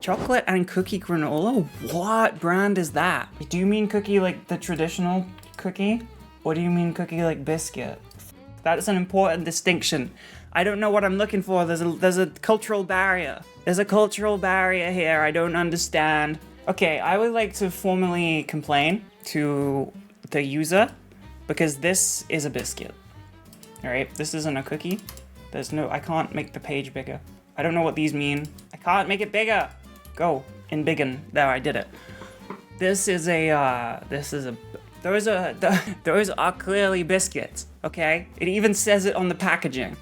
Chocolate and cookie granola? What brand is that? Do you mean cookie like the traditional cookie? Or do you mean cookie like biscuit? That is an important distinction. I don't know what I'm looking for. There's a cultural barrier. There's a cultural barrier here. I don't understand. Okay, I would like to formally complain to the user because this is a biscuit. All right, this isn't a cookie. I can't make the page bigger. I don't know what these mean. I can't make it bigger. Go in biggin. There, I did it. Those are clearly biscuits, okay? It even says it on the packaging.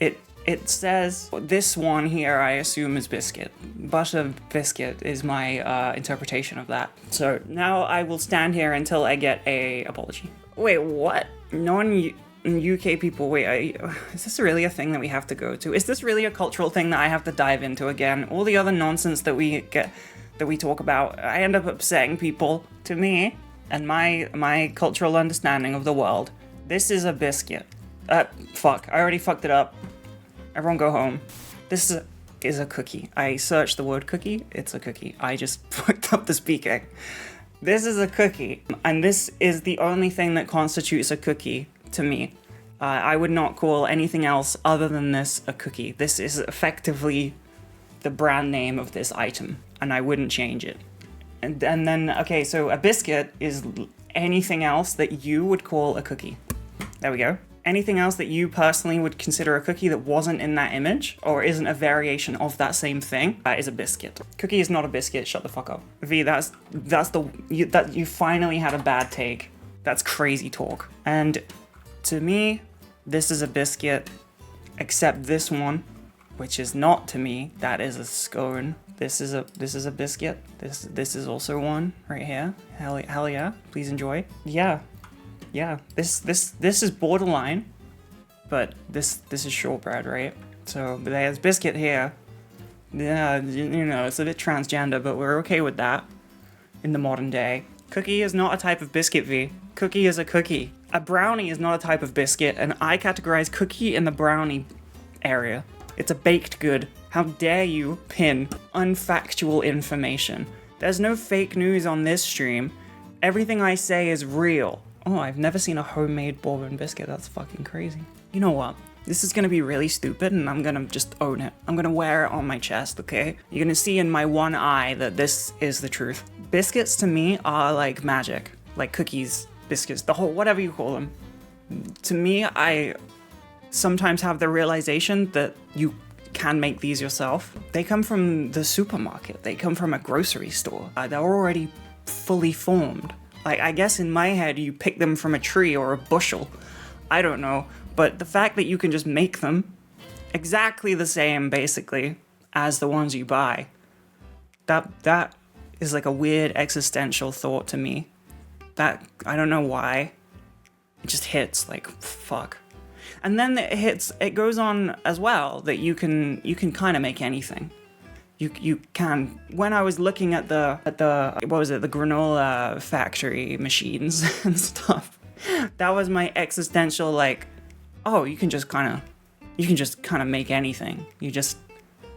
It says, this one here I assume is biscuit. Butter biscuit is my interpretation of that. So now I will stand here until I get a apology. Wait, what? Non-UK people, is this really a thing that we have to go to? Is this really a cultural thing that I have to dive into again? All the other nonsense that we talk about, I end up upsetting people. To me, and my cultural understanding of the world, this is a biscuit. Fuck, I already fucked it up. Everyone go home. This is a cookie. I searched the word cookie, it's a cookie. I just fucked up the speaking. This is a cookie, and this is the only thing that constitutes a cookie to me. I would not call anything else other than this a cookie. This is effectively the brand name of this item, and I wouldn't change it. And then, okay, so a biscuit is anything else that you would call a cookie. There we go. Anything else that you personally would consider a cookie that wasn't in that image or isn't a variation of that same thing is a biscuit. Cookie is not a biscuit. Shut the fuck up. V, you finally had a bad take. That's crazy talk. And to me, this is a biscuit, except this one, which is not to me. That is a scone. This is a biscuit. This is also one right here. Hell yeah. Please enjoy. Yeah. This is borderline, but this is shortbread, right? So there's biscuit here. Yeah, it's a bit transgender, but we're okay with that in the modern day. Cookie is not a type of biscuit, V. Cookie is a cookie. A brownie is not a type of biscuit, and I categorize cookie in the brownie area. It's a baked good. How dare you pin unfactual information? There's no fake news on this stream. Everything I say is real. Oh, I've never seen a homemade bourbon biscuit. That's fucking crazy. You know what? This is gonna be really stupid and I'm gonna just own it. I'm gonna wear it on my chest, okay? You're gonna see in my one eye that this is the truth. Biscuits to me are like magic. Like cookies, biscuits, the whole, whatever you call them. To me, I sometimes have the realization that you can make these yourself. They come from the supermarket. They come from a grocery store. They're already fully formed. Like, I guess in my head, you pick them from a tree or a bushel. I don't know. But the fact that you can just make them exactly the same, basically, as the ones you buy, that is like a weird existential thought to me. That, I don't know why. It just hits, like, fuck. And then it goes on as well, that you can kind of make anything. You can. When I was looking at the granola factory machines and stuff, that was my existential, like, oh, you can just kind of make anything. You just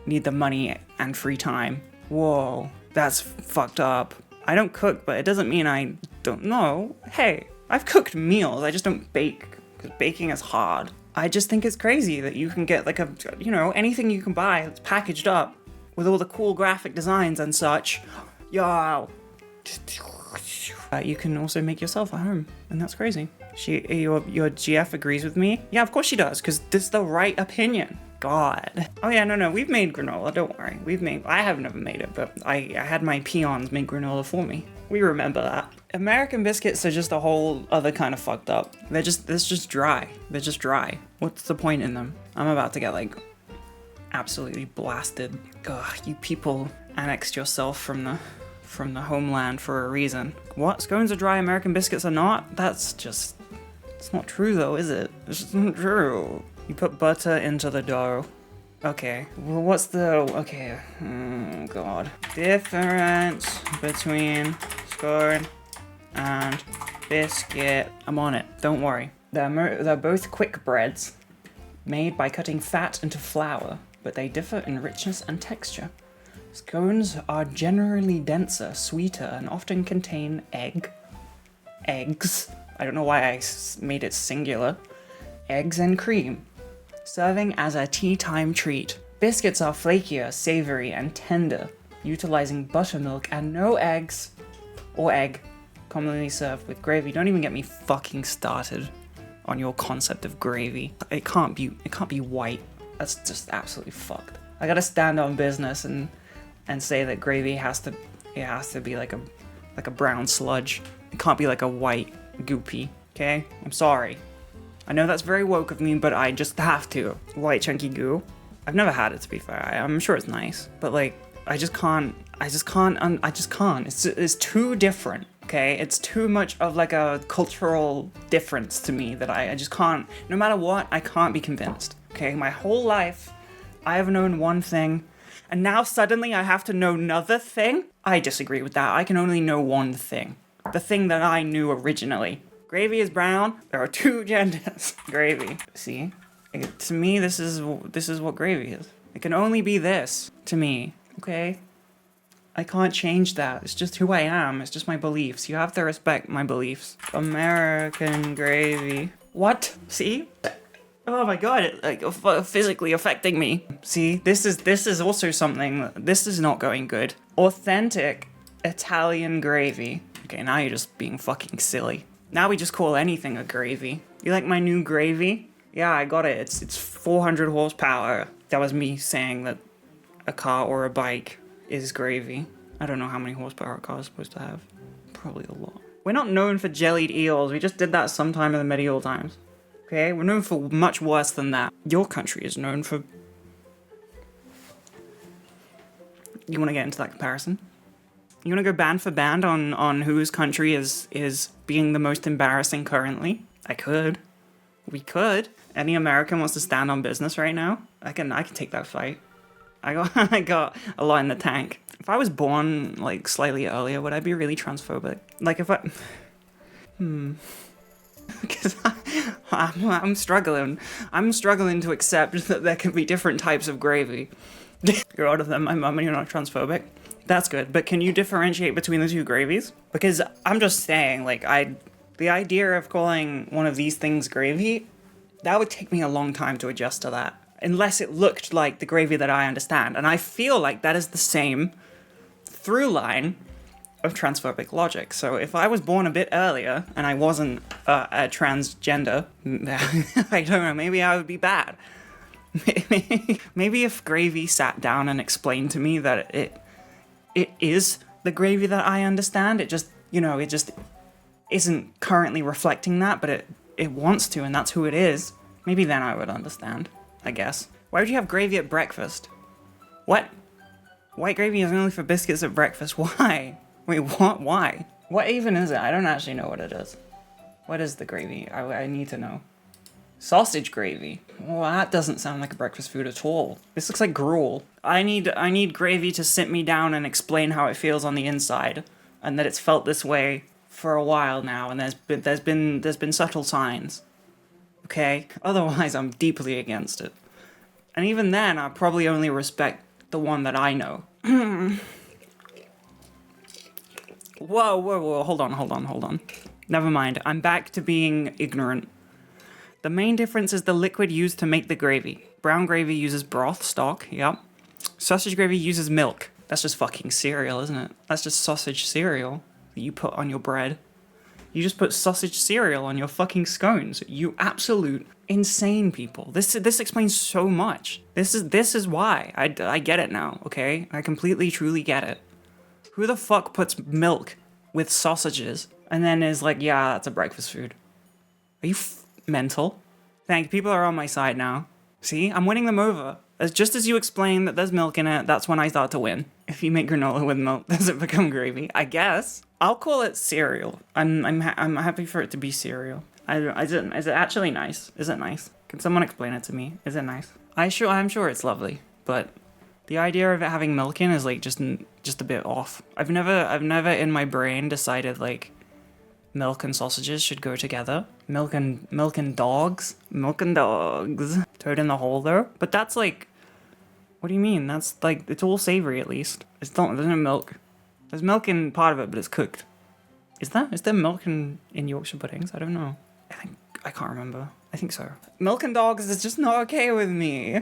need the money and free time. Whoa, that's fucked up. I don't cook, but it doesn't mean I don't know. Hey, I've cooked meals. I just don't bake, because baking is hard. I just think it's crazy that you can get like anything you can buy that's packaged up with all the cool graphic designs and such. Yo. You can also make yourself at home, and that's crazy. Your GF agrees with me? Yeah, of course she does, because this is the right opinion. God. Oh yeah, no, we've made granola, don't worry. I have never made it, but I had my peons make granola for me. We remember that. American biscuits are just a whole other kind of fucked up. They're just dry. They're just dry. What's the point in them? I'm about to get like absolutely blasted. Ugh, you people annexed yourself from the homeland for a reason. What? Scones are dry, American biscuits are not? It's not true though, is it? It's just not true. You put butter into the dough. Okay, well okay, God. Difference between scone and biscuit. I'm on it, don't worry. They're both quick breads made by cutting fat into flour, but they differ in richness and texture. Scones are generally denser, sweeter, and often contain eggs. I don't know why I made it singular. Eggs and cream, serving as a tea time treat. Biscuits are flakier, savory, and tender, utilizing buttermilk and no eggs or egg, commonly served with gravy. Don't even get me fucking started on your concept of gravy. It can't be white. That's just absolutely fucked. I gotta stand on business and say that gravy has to be like a brown sludge. It can't be like a white goopy, okay? I'm sorry. I know that's very woke of me, but I just have to. White chunky goo. I've never had it, to be fair. I'm sure it's nice, but like, I just can't. It's too different, okay? It's too much of like a cultural difference to me that I just can't, no matter what, I can't be convinced, okay? My whole life, I have known one thing, and now suddenly I have to know another thing? I disagree with that. I can only know one thing. The thing that I knew originally. Gravy is brown. There are two genders. Gravy. See? To me, this is what gravy is. It can only be this to me, okay? I can't change that. It's just who I am. It's just my beliefs. You have to respect my beliefs. American gravy. What? See? Oh my god, it's like physically affecting me. See, this is also something. This is not going good. Authentic Italian gravy. Okay, now you're just being fucking silly. Now we just call anything a gravy. You like my new gravy? Yeah, I got it. It's 400 horsepower. That was me saying that a car or a bike is gravy. I don't know how many horsepower a car is supposed to have. Probably a lot. We're not known for jellied eels. We just did that sometime in the medieval times. Okay? We're known for much worse than that. Your country is known for... You want to get into that comparison? You want to go band for band on whose country is being the most embarrassing currently? I could. We could. Any American wants to stand on business right now? I can take that fight. I got a lot in the tank. If I was born like slightly earlier, would I be really transphobic? Like if I... Because I'm struggling. I'm struggling to accept that there can be different types of gravy. You're older than my mum and you're not transphobic. That's good, but can you differentiate between the two gravies? Because I'm just saying, like, the idea of calling one of these things gravy, that would take me a long time to adjust to that. Unless it looked like the gravy that I understand. And I feel like that is the same through line of transphobic logic. So if I was born a bit earlier and I wasn't a transgender, I don't know, maybe I would be bad. Maybe if gravy sat down and explained to me that it is the gravy that I understand, it just isn't currently reflecting that, but it wants to, and that's who it is, maybe then I would understand, I guess. Why would you have gravy at breakfast? What? White gravy is only for biscuits at breakfast. Why? Wait, what? Why? What even is it? I don't actually know what it is. What is the gravy? I need to know. Sausage gravy. Well, that doesn't sound like a breakfast food at all. This looks like gruel. I need gravy to sit me down and explain how it feels on the inside, and that it's felt this way for a while now, and there's been subtle signs. Okay? Otherwise, I'm deeply against it. And even then, I probably only respect the one that I know. Whoa, hold on. Never mind, I'm back to being ignorant. The main difference is the liquid used to make the gravy. Brown gravy uses broth, stock, yep. Sausage gravy uses milk. That's just fucking cereal, isn't it? That's just sausage cereal that you put on your bread. You just put sausage cereal on your fucking scones. You absolute insane people. This explains so much. This is why. I get it now, okay? I completely, truly get it. Who the fuck puts milk with sausages and then is like, yeah, that's a breakfast food? Are you mental? Thank you. People are on my side now. See, I'm winning them over. Just as you explain that there's milk in it, that's when I start to win. If you make granola with milk, does it become gravy? I guess. I'll call it cereal. I'm happy for it to be cereal. Is it actually nice? Is it nice? Can someone explain it to me? Is it nice? I'm sure it's lovely, but the idea of it having milk in is like just a bit off. I've never in my brain decided like milk and sausages should go together. Milk and dogs. Toad in the hole though. But that's like What do you mean? That's like, it's all savory at least. There's no milk. There's milk in part of it, but it's cooked. Is there milk in Yorkshire puddings? I don't know. I can't remember. I think so. Milk and dogs is just not okay with me.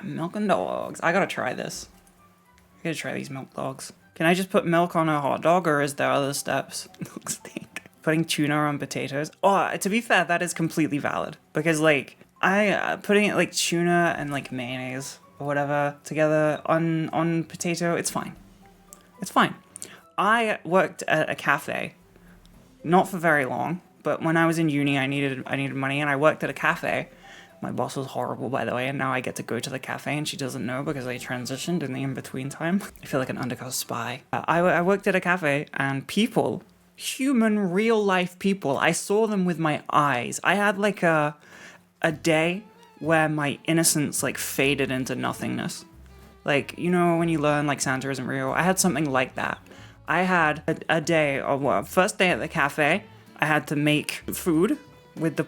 Milk and dogs. I gotta try this. I gotta try these milk dogs. Can I just put milk on a hot dog, or is there other steps? Milk steak. Putting tuna on potatoes. Oh, to be fair, that is completely valid. Because, like, putting it like tuna and like mayonnaise or whatever together on potato, it's fine. It's fine. I worked at a cafe, not for very long, but when I was in uni, I needed money, and I worked at a cafe. My boss was horrible, by the way, and now I get to go to the cafe, and she doesn't know because I transitioned in the in-between time. I feel like an undercover spy. I worked at a cafe, and people, human, real-life people, I saw them with my eyes. I had like a day where my innocence like faded into nothingness. Like, you know, when you learn like Santa isn't real, I had something like that. I had a day, first day at the cafe, I had to make food with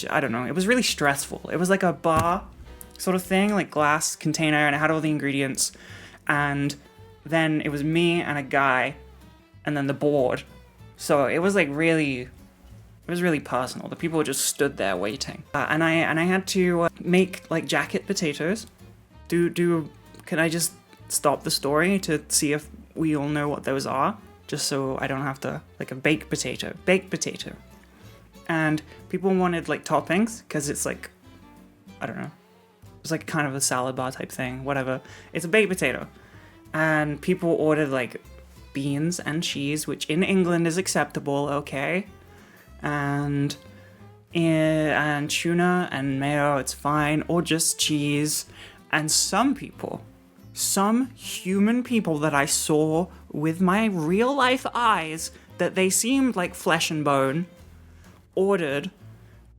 I don't know, it was really stressful. It was like a bar sort of thing, like glass container, and it had all the ingredients, and then it was me and a guy, and then the board. So it was like really personal. The people just stood there waiting, and I had to make like jacket potatoes. Can I just stop the story to see if we all know what those are? Just so I don't have to, like a baked potato. And people wanted like toppings, because it's like, I don't know. It's like kind of a salad bar type thing, whatever. It's a baked potato. And people ordered like beans and cheese, which in England is acceptable, okay? And tuna and mayo, it's fine, or just cheese. And some human people that I saw with my real life eyes, that they seemed like flesh and bone, ordered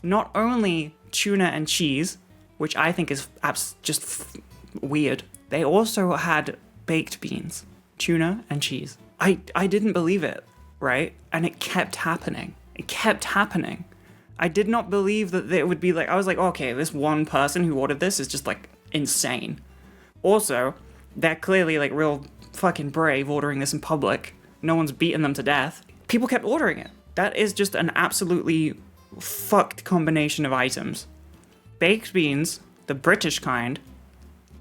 not only tuna and cheese, which I think is weird. They also had baked beans, tuna and cheese. I didn't believe it, right? And it kept happening. I did not believe that it would be like, I was like, okay, this one person who ordered this is just like insane. Also, they're clearly like real fucking brave ordering this in public. No one's beaten them to death. People kept ordering it. That is just an absolutely fucked combination of items. Baked beans, the British kind,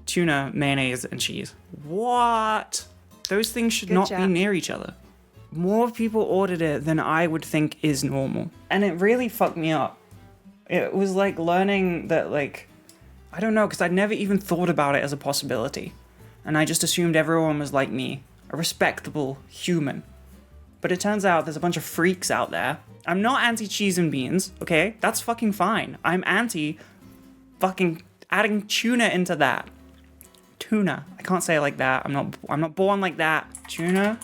tuna, mayonnaise, and cheese. What? Those things should not be near each other. More people ordered it than I would think is normal. And it really fucked me up. It was like learning that, like, I don't know, because I'd never even thought about it as a possibility. And I just assumed everyone was like me, a respectable human. But it turns out there's a bunch of freaks out there. I'm not anti-cheese and beans, okay? That's fucking fine. I'm anti fucking adding tuna into that. Tuna. I can't say it like that. I'm not born like that. Tuna,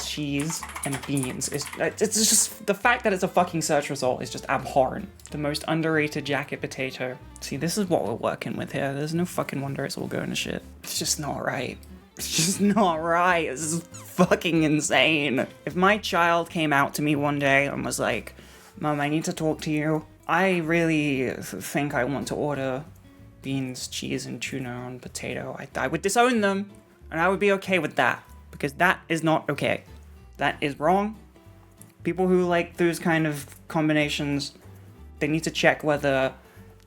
cheese, and beans. It's just, the fact that it's a fucking search result is just abhorrent. The most underrated jacket potato. See, this is what we're working with here. There's no fucking wonder it's all going to shit. It's just not right. It's just not right. This is fucking insane. If my child came out to me one day and was like, Mom, I need to talk to you. I really think I want to order beans, cheese, and tuna on potato. I would disown them, and I would be okay with that, because that is not okay. That is wrong. People who like those kind of combinations, they need to check whether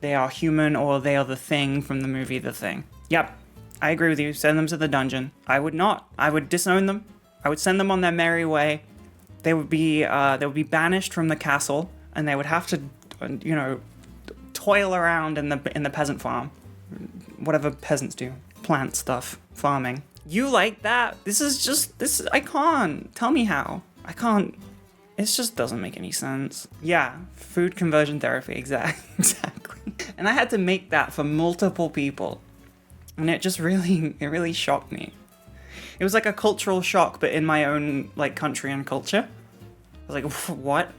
they are human or they are the Thing from the movie The Thing. Yep, I agree with you. Send them to the dungeon. I would not. I would disown them. I would send them on their merry way. They would be banished from the castle, and they would have to, toil around in the peasant farm, whatever peasants do, plant stuff, farming. You like that? I can't. Tell me how. I can't. It just doesn't make any sense. Yeah, food conversion therapy, exactly. And I had to make that for multiple people. And it really shocked me. It was like a cultural shock, but in my own, like, country and culture. I was like, what?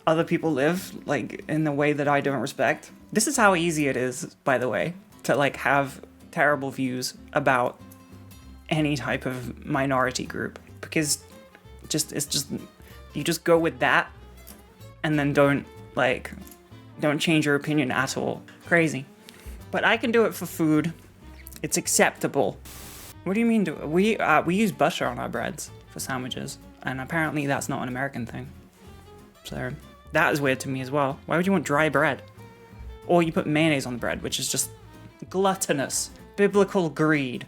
Other people live, like, in the way that I don't respect? This is how easy it is, by the way, to, like, have terrible views about any type of minority group. Because you just go with that, and then don't change your opinion at all. Crazy. But I can do it for food. It's acceptable. What do you mean? We use butter on our breads for sandwiches, and apparently that's not an American thing. So that is weird to me as well. Why would you want dry bread? Or you put mayonnaise on the bread, which is just gluttonous. Biblical greed.